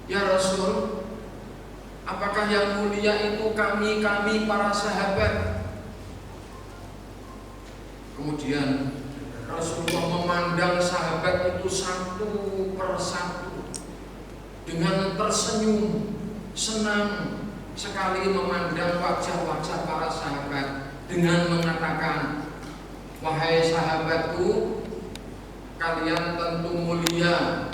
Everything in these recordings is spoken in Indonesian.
Ya Rasul, apakah yang mulia itu kami para sahabat? Kemudian Rasulullah memandang sahabat itu satu persatu dengan tersenyum, senang sekali memandang wajah-wajah para sahabat dengan mengatakan, wahai sahabatku, kalian tentu mulia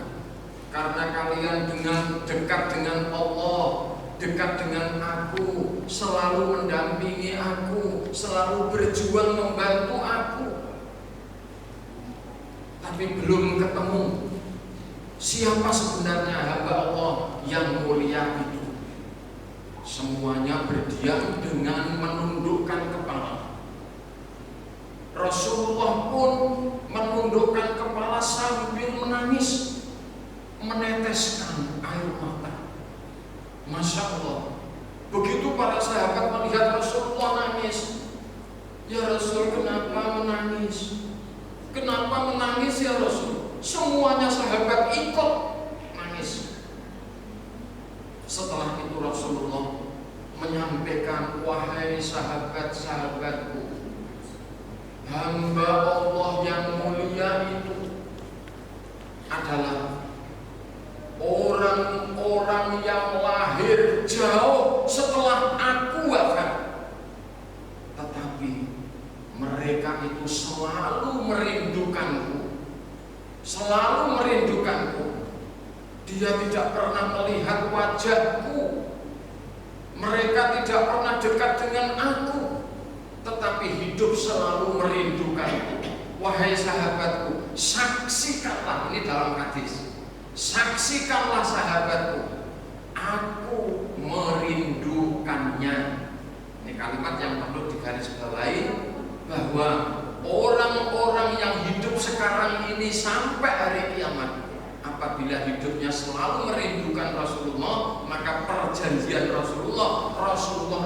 karena kalian dengan dekat dengan Allah, dekat dengan aku, selalu mendampingi aku, selalu berjuang membantu aku. Tapi belum ketemu siapa sebenarnya hamba Allah yang mulia itu. Semuanya berdiam dengan menundukkan kepala. Rasulullah pun menundukkan kepala sambil menangis, meneteskan air mata. Masya Allah. Begitu para sahabat melihat Rasulullah nangis, ya Rasul, kenapa menangis? Kenapa menangis ya Rasul? Semuanya sahabat ikut nangis. Setelah itu Rasulullah menyampaikan, wahai sahabat-sahabatku, hamba Allah yang mulia itu adalah orang-orang yang lahir jauh setelah aku wafat, tetapi mereka itu selalu merindukanku, selalu merindukanku. Dia tidak pernah melihat wajahku, mereka tidak pernah dekat dengan aku, tetapi hidup selalu merindukanku. Wahai sahabatku, saksikanlah, ini dalam hadis, saksikanlah sahabatku, aku merindukannya. Ini kalimat yang perlu digarisbawahi, bahwa orang-orang yang hidup sekarang ini sampai hari kiamat, apabila hidupnya selalu merindukan Rasulullah, maka perjanjian Rasulullah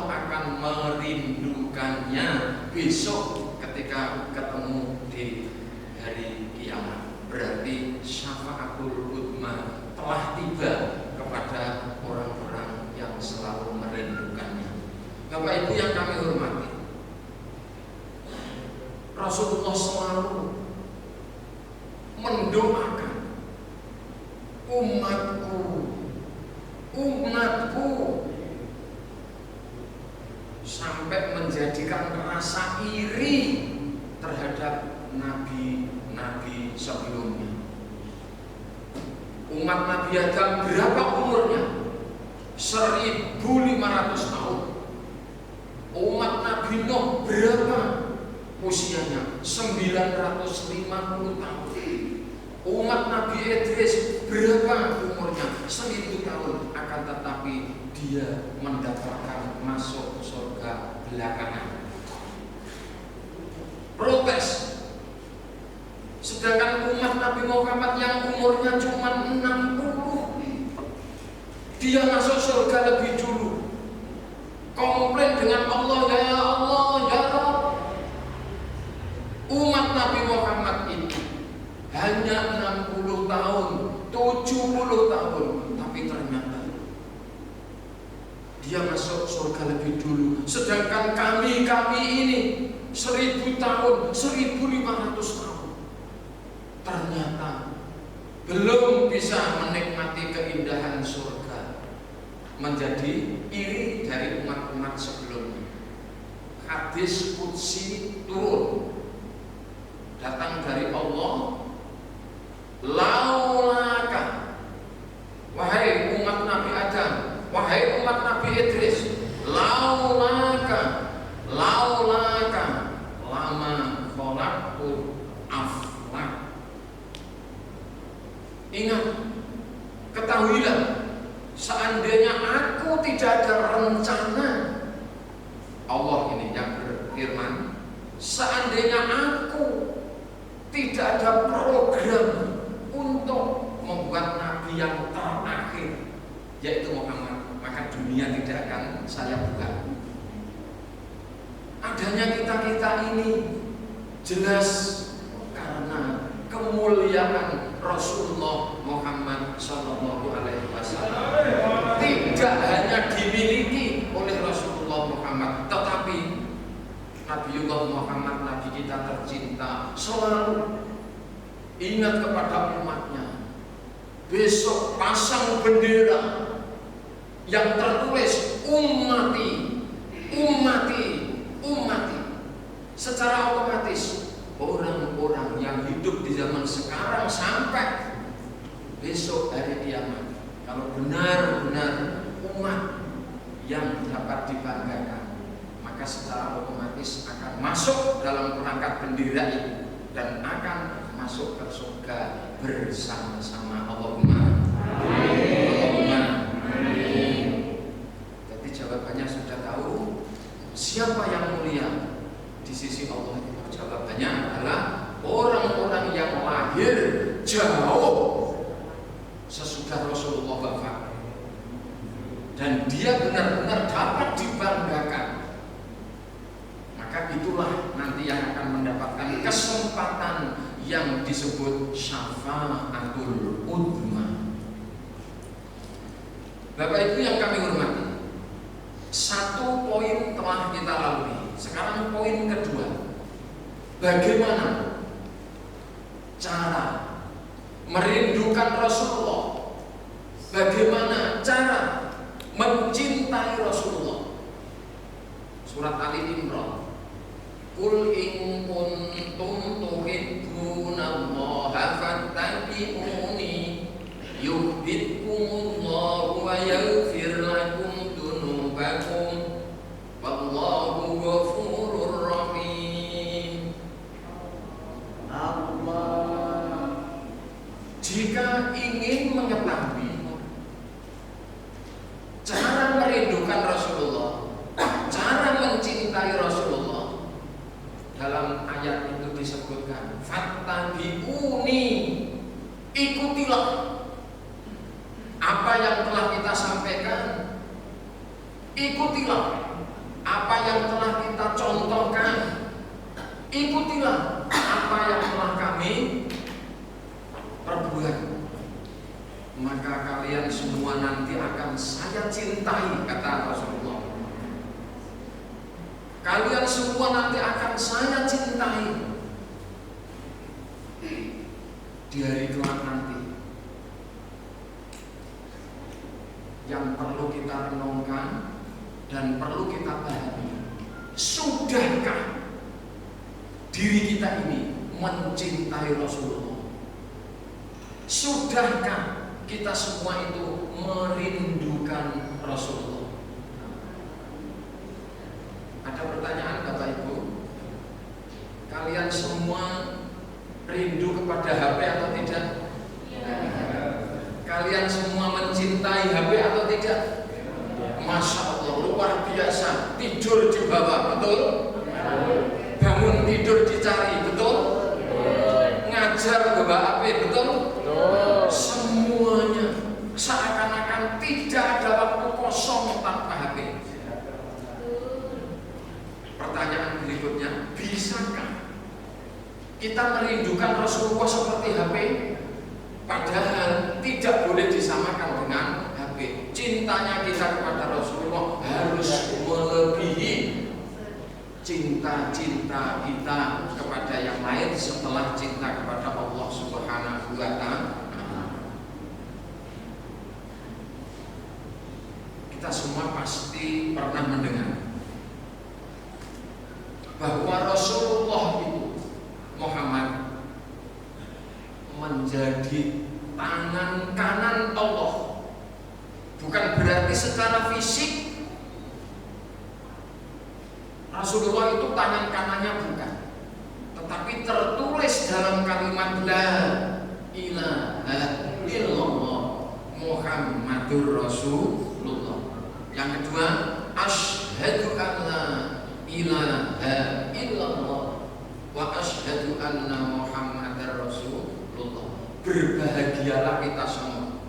akan merindukannya besok ketika ketemu di hari kiamat. Berarti syafa'atul uzma telah tiba kepada orang-orang yang selalu merindukannya. Bapak Ibu yang kami hormati, Rasulullah selalu mendoakan umatku sampai menjadikan rasa iri terhadap nabi-nabi sebelumnya. Umat Nabi Adam berapa umurnya? 1500 tahun. Umat Nabi Nuh berapa usianya? 950 tahun. Umat Nabi Idris berapa umurnya? 1000 tahun. Akan tetapi dia mendapatkan masuk surga belakangan. Protes. Sedangkan umat Nabi Muhammad yang umurnya cuma 60, dia masuk surga lebih dulu. Komplain dengan Allah, ya Allah, ya Rabb. Umat Nabi Muhammad ini hanya 60 tahun, 70 tahun, tapi ternyata dia masuk surga lebih dulu. Sedangkan kami ini 1000 tahun, 1500 tahun, ternyata belum bisa menikmati keindahan surga, menjadi iri dari umat-umat sebelumnya. Hadis qudsi turun, datang dari Allah, laulaka, wahai umat Nabi Adam, wahai umat Nabi Idris, laulaka lama khalaqtul aflak. Ingat, ketahuilah, seandainya aku tidak ada rencana, Allah ini yang berfirman, seandainya aku tidak ada program untuk membuat nabi yang terakhir, yaitu Muhammad, maka dunia tidak akan saya buka. Adanya kita ini jelas karena kemuliaan Rasulullah Muhammad Sallallahu Alaihi Wasallam. Nabiullah Muhammad, Nabi kita tercinta, selalu ingat kepada umatnya. Besok pasang bendera yang tertulis ummati, ummati, ummati. Secara otomatis orang-orang yang hidup di zaman sekarang sampai besok hari kiamat, kalau benar-benar umat yang dapat dibanggakan, maka secara otomatis akan masuk dalam perangkat bendera itu dan akan masuk ke surga bersama-sama. Allahumma Allahumma amin. Jadi jawabannya sudah tahu, siapa yang mulia di sisi Allah itu? Jawabannya adalah orang-orang yang lahir jauh sesudah Rasulullah wafat dan dia benar-benar dapat dibanggakan. Maka itulah nanti yang akan mendapatkan kesempatan yang disebut syafa'atul udma. Bapak Ibu yang kami hormati, satu poin telah kita lalui. Sekarang poin kedua, bagaimana cara merindukan Rasulullah, bagaimana cara mencintai Rasulullah. Surat Ali Imran, Qul in kuntum tuhibbunallaha fattabi'uni yuhibbukumullahu wa yaghfir lakum dzunubakum wallahu ghafurur rahim. Allah, jika ingin mengetahui cara merindukan Rasulullah, cara mencintai Rasulullah, dalam ayat itu disebutkan fattabi'uni, ikutilah apa yang telah kita sampaikan, ikutilah apa yang telah kita contohkan, ikutilah apa yang telah kami perbuat, maka kalian semua nanti akan saya cintai, kata Rasulullah. Kalian semua nanti akan saya cintai di hari kelak nanti. Yang perlu kita renungkan dan perlu kita pahami, sudahkah diri kita ini mencintai Rasulullah? Sudahkah kita semua itu merindukan Rasulullah? Ada pertanyaan Bapak Ibu, kalian semua rindu kepada HP atau tidak? Kalian semua mencintai HP atau tidak? Masya Allah, luar biasa. Tidur di bawah, betul? Bangun tidur dicari, betul? Ngajar bawa HP, betul? Semuanya seakan-akan tidak ada waktu kosong tanpa HP. Pertanyaan berikutnya, bisakah kita merindukan Rasulullah seperti HP? Padahal tidak boleh disamakan dengan HP. Cintanya kita kepada Rasulullah harus melebihi cinta-cinta kita kepada yang lain setelah cinta kepada Allah Subhanahu wa Ta'ala. Kita semua pasti pernah mendengar bahwa Rasulullah itu Muhammad menjadi tangan kanan Allah. Bukan berarti secara fisik Rasulullah itu tangan kanannya, bukan, tetapi tertulis dalam kalimat la ilaha illallah Muhammadur Rasulullah. Yang kedua, asyhadu an la ilaha illallah wa asyhadu anna Muhammadar Rasulullah. Berbahagialah kita semua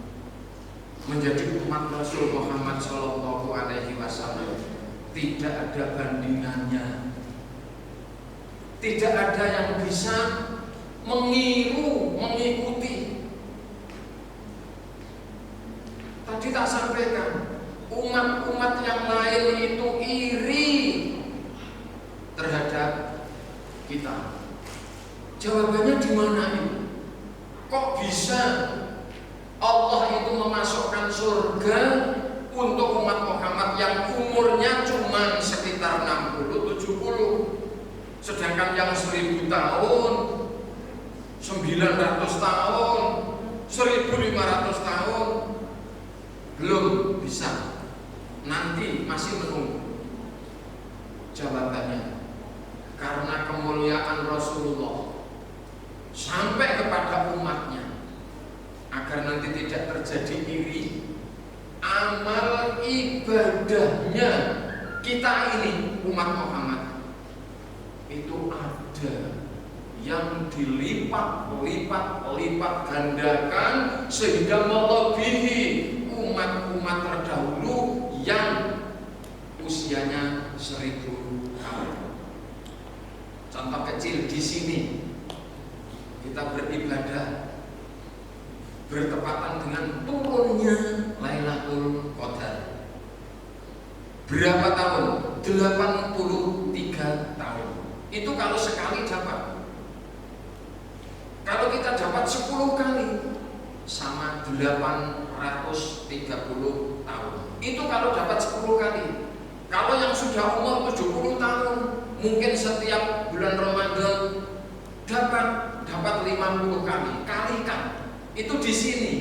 menjadi umat Rasul Muhammad Sallallahu Alaihi Wasallam. Tidak ada bandingannya, tidak ada yang bisa mengikuti. Tadi tak sampaikan, umat-umat yang lain itu iri terhadap kita? Jawabannya di mana itu? Kok bisa Allah itu memasukkan surga untuk umat Muhammad yang umurnya cuma sekitar 60-70, sedangkan yang 1000 tahun, 900 tahun, 1500 tahun belum bisa. Nanti masih menunggu. Jawabannya karena kemuliaan Rasulullah sampai kepada umatnya, agar nanti tidak terjadi iri. Amal ibadahnya kita ini umat Muhammad itu ada yang dilipat gandakan sehingga melebihi umat-umat terdahulu yang usianya 1000 tahun. Contoh kecil di sini, kita beribadah bertepatan dengan turunnya Lailatul Qadar. Berapa tahun? 83 tahun. Itu kalau sekali dapat. Kalau kita dapat 10 kali sama 830 tahun. Itu kalau dapat 10 kali. Kalau yang sudah umur 70 tahun, mungkin setiap bulan Ramadan dapat 50 kali. Kalikan. Itu di sini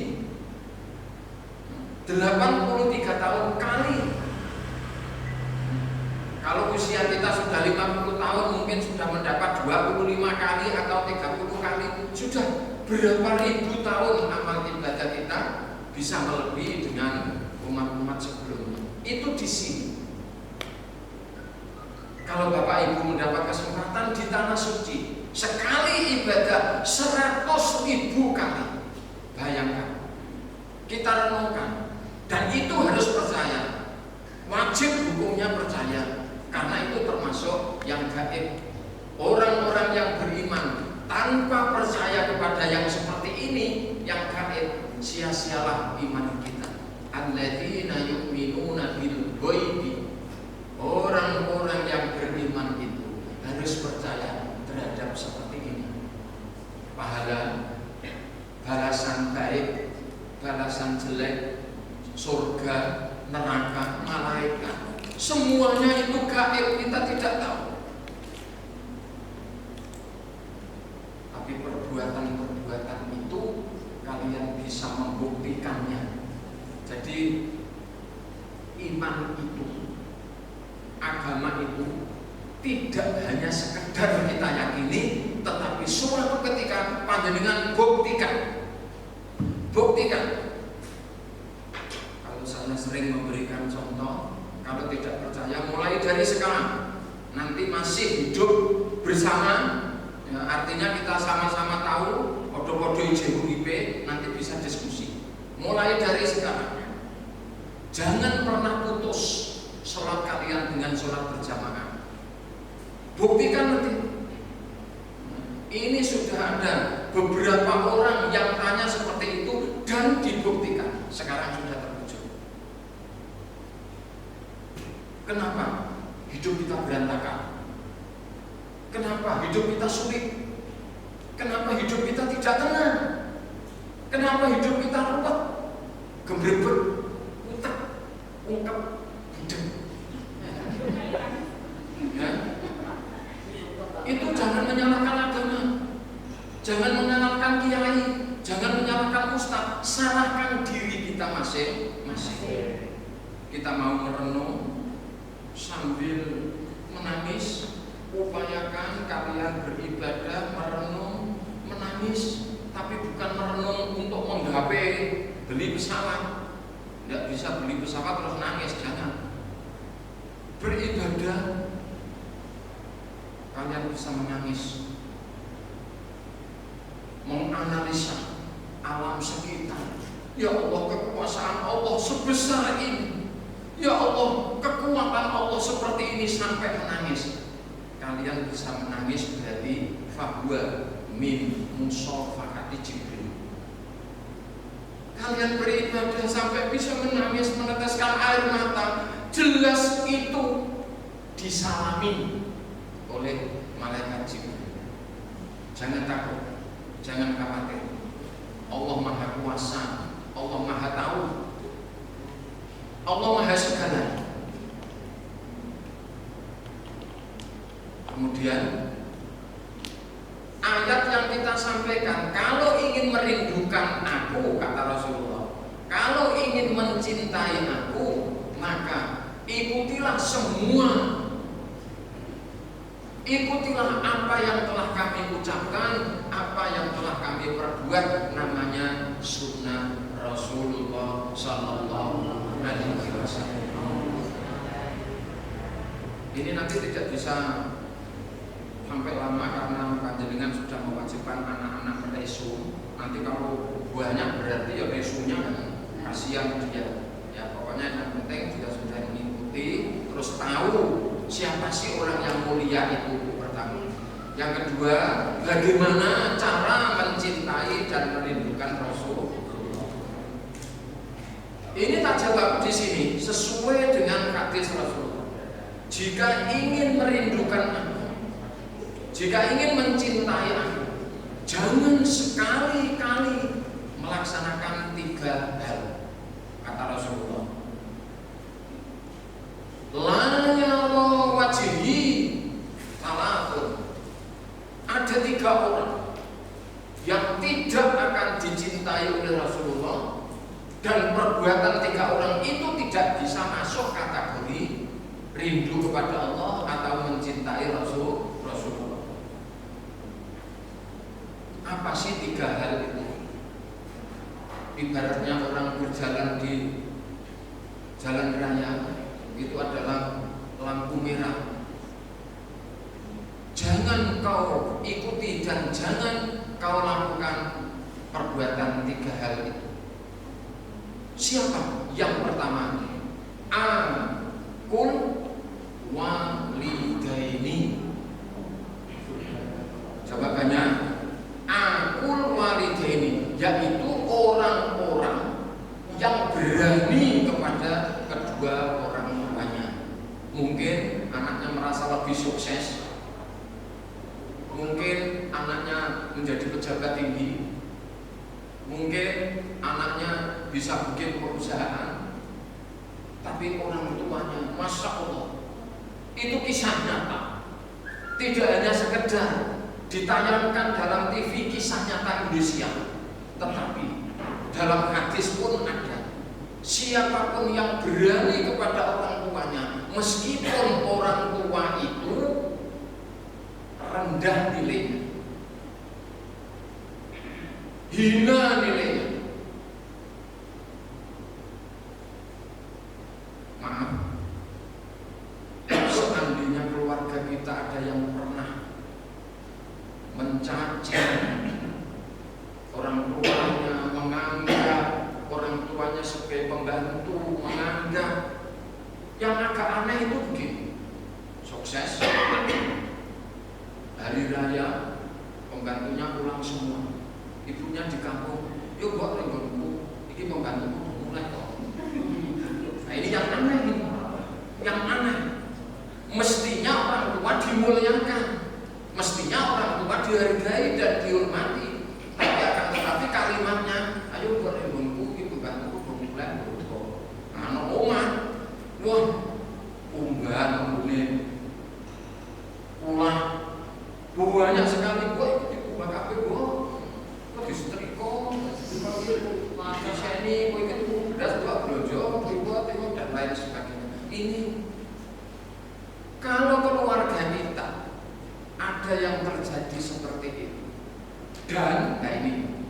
83 tahun kali. Kalau usia kita sudah 50 tahun, mungkin sudah mendapat 25 kali atau 30 kali. Sudah berapa ribu tahun amal ibadah kita bisa melebihi dengan umat-umat sebelumnya. Itu di sini. Kalau Bapak Ibu mendapat kesempatan di tanah suci, sekali ibadah 100.000 kali. Bayangkan, kita renungkan, dan itu harus percaya, wajib hukumnya percaya, karena itu termasuk yang gaib. Orang-orang yang beriman tanpa percaya kepada yang seperti ini, yang gaib, sia-sialah iman kita. Alladzina yu'minuna bil ghaibi. Orang-orang yang beriman itu harus percaya terhadap seperti ini. Pahala, balasan baik, balasan jelek, surga, neraka, malaikat, semuanya itu gaib, kita tidak tahu. Tapi perbuatan-perbuatan itu kalian bisa membuktikannya. Jadi iman itu, agama itu tidak hanya sekedar kita yakini, tetapi suatu ketika panjenengan buktikan. Kalau saya sering memberikan contoh, kalau tidak percaya mulai dari sekarang, nanti masih hidup bersama, ya, artinya kita sama-sama tahu podo-podo JUIP, nanti bisa diskusi. Mulai dari sekarang, jangan pernah putus sholat kalian dengan sholat berjamaah. Buktikan nanti. Ini sudah ada beberapa orang yang tanya seperti itu dan dibuktikan. Sekarang sudah terwujud. Kenapa hidup kita berantakan? Kenapa hidup kita sulit? Kenapa hidup kita tidak tenang? Kenapa hidup kita ruwet, gembrebet, utek, ungkep, hidup? Ya. Itu jangan menyalahkan agama, jangan menyalahkan kiai, jangan menyalahkan ustaz, salahkan diri kita masing-masing. Kita mau merenung sambil menangis, upayakan kalian beribadah, merenung, menangis, tapi bukan merenung untuk menggapai beli pesawat. Tidak bisa beli pesawat terus nangis, jangan. Beribadah, kalian bisa menangis, menganalisa alam sekitar. Ya Allah, kekuasaan Allah sebesar ini. Ya Allah, kekuatan Allah seperti ini, sampai menangis. Kalian bisa menangis berarti fahuwa min musafahati Jibril. Kalian beribadah sampai bisa menangis, meneteskan air mata, jelas itu disalami oleh malaikat Jibril. Jangan takut, jangan khawatir. Allah Maha Kuasa, Allah Maha Tahu, Allah Maha Segala. Kemudian ayat yang kita sampaikan, kalau ingin merindukan aku, kata Rasulullah, kalau ingin mencintai aku, maka ikutilah semua, ikutilah apa yang telah kami ucapkan, apa yang telah kami perbuat, namanya sunnah Rasulullah Sallallahu Alaihi Wasallam. Ini nanti tidak bisa sampai lama karena panjenengan sudah mewajibkan anak-anak meresu. Nanti kalau banyak berarti ya resunya kasihan dia. Ya pokoknya yang penting dia sudah mengikuti, terus tahu siapa sih orang yang mulia itu pertama. Yang kedua, bagaimana cara mencintai dan merindukan Rasul. Ini tak jawab di sini sesuai dengan hadis Rasulullah. Jika ingin merindukan aku, jika ingin mencintai aku, jangan sekali-kali melaksanakan 3 hal, kata Rasulullah. La yara wajhi salatun. Ada 3 orang yang tidak akan dicintai oleh Rasulullah, dan perbuatan 3 orang itu tidak bisa masuk kategori rindu kepada Allah atau mencintai Rasulullah. Apa sih 3 hal itu? Ibaratnya orang berjalan di jalan raya, itu adalah lampu merah. Jangan kau ikuti dan jangan kau lakukan perbuatan 3 hal itu. Siapa? Yang pertama, akul walidaini. Jawabannya akul walidaini, yaitu orang-orang yang berani kepada kedua orang tuanya. Mungkin anaknya merasa lebih sukses, mungkin anaknya menjadi pejabat tinggi, mungkin anaknya bisa bikin perusahaan, tapi orang tuanya, Masya Allah, itu kisah nyata. Tidak hanya sekedar ditayangkan dalam TV kisah nyata Indonesia, tetapi dalam hadis pun ada. Siapapun yang berani kepada orang tuanya, meskipun orang tua itu rendah nilainya, hina nilainya, maaf, seandainya keluarga kita ada yang pernah mencaci orang tuanya, menganggap orang tuanya sebagai pembantu, menganggap, yang agak aneh itu begini. Sukses, hari raya pembantunya pulang semua, ibunya di kampung, yuk buat renggonku, ini pembantuku mulai kok. Nah ini yang aneh ini, yang aneh. Mestinya orang tua dimuliakan, mestinya orang tua dihargai dan dihormati. Tapi akan tetapi kalimatnya, ayo buat renggonku, ini pembantuku mulai kok. Anak omah, wah, unggahan ini pulang banyak sekali, kok ikuti kubah kafe kok disetrika, di sini, kok ikut beras buat blojo, buat dan lain sebagainya. Ini kalau keluarga kita ada yang terjadi seperti itu, dan nah ini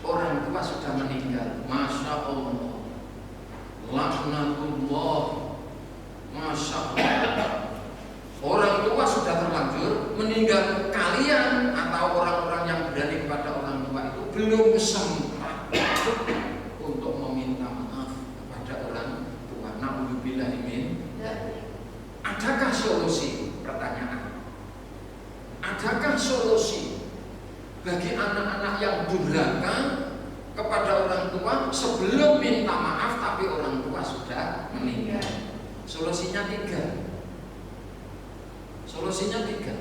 orang tua sudah meninggal, Masya Allah, laknatullah, Masya Allah, orang tua sudah terlanjur meninggal, kalian atau orang-orang yang berani kepada orang tua itu belum sempat untuk meminta maaf kepada orang tua. Na'udzubillah min. Adakah solusi? Pertanyaan. Adakah solusi bagi anak-anak yang durhaka kepada orang tua sebelum minta maaf tapi orang tua sudah meninggal? Solusinya 3. Solusinya 3.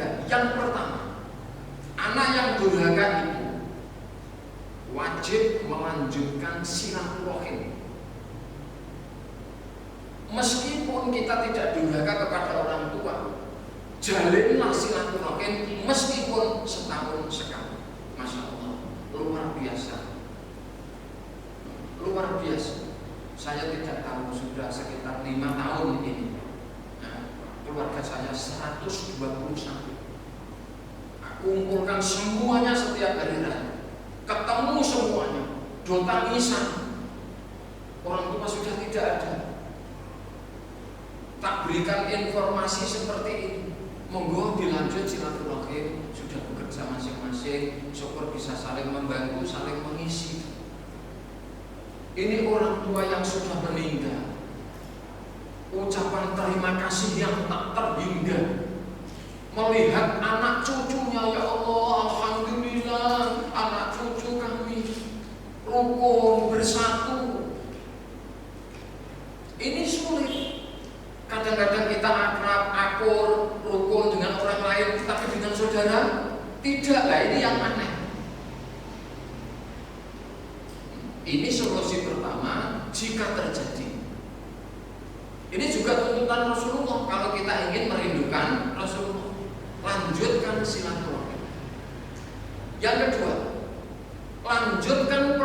ketiga, yang pertama, anak yang durhaka itu wajib melanjutkan silaturahim. Meskipun kita tidak durhaka kepada orang tua, jalinlah silaturahim meskipun setahun sekali. Masya Allah, luar biasa, luar biasa. Saya tidak tahu, sudah sekitar 5 tahun ini, nah, keluarga saya 121. Aku kumpulkan semuanya setiap hari raya, ketemu semuanya, tangisan. Orang tua sudah tidak ada. Tak berikan informasi seperti ini. Monggo dilanjut silaturahim, sudah bekerja masing-masing, syukur bisa saling membantu, saling mengisi. Ini orang tua yang sudah meninggal, ucapan terima kasih yang tak terhingga. Melihat anak cucunya, ya Allah, alhamdulillah, anak cucu kami rukun bersatu. Ini sulit. Kadang-kadang kita akrab, akur, rukun dengan orang lain, tapi dengan saudara tidak. Lah ini yang aneh. Ini solusi pertama jika terjadi. Ini juga tuntutan Rasulullah. Kalau kita ingin merindukan Rasulullah, lanjutkan silaturahim. Yang kedua, lanjutkan